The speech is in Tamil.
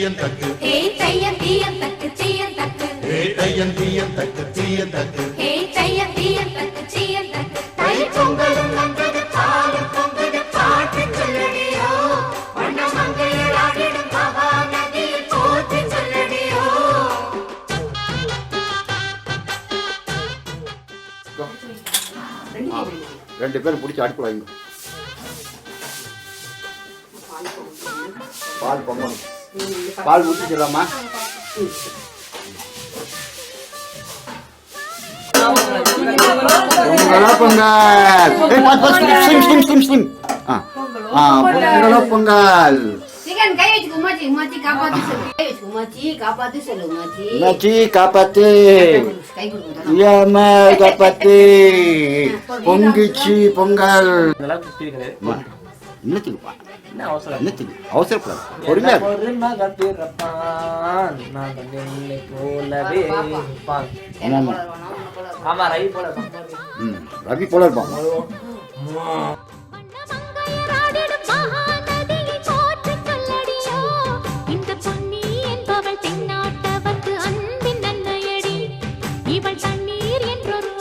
தீயன் தக்கு ஹே தையன் தீயன் தக்கு தீயன் தக்கு ஹே தையன் தீயன் தக்கு தீயன் தக்கு ஹே தையன் தீயன் தக்கு தீயன் தக்கு தை பொங்கலும் வந்தது பாலும் பொங்குது பாட்டு சொல்லடியோ வண்ண மங்கையர் ஆடிடும் மகா நதியில் போற்றி சொல்லடியோ ரெண்டு பேரும் பிடிச்சி அடுப்பு வாங்க பால் பொங்கணும் பால் ஊற்றிக்கலாமா பொங்கல் கை வச்சு உமாச்சி உமாச்சி காப்பாத்து சொல்லு கை வச்சு உமாச்சி காப்பாத்து சொல்லு உமாச்சி உமாச்சி காப்பாத்து கை கொடுங்க ஏமா காப்பாத்து பொங்கிச்சு பொங்கல் என்னத்துக்குப்பா என்னத்துக்கு அவசரப்படாது பொறுமையா ரவி போல இருப்பான் இவள் தண்ணீர் என்றொரு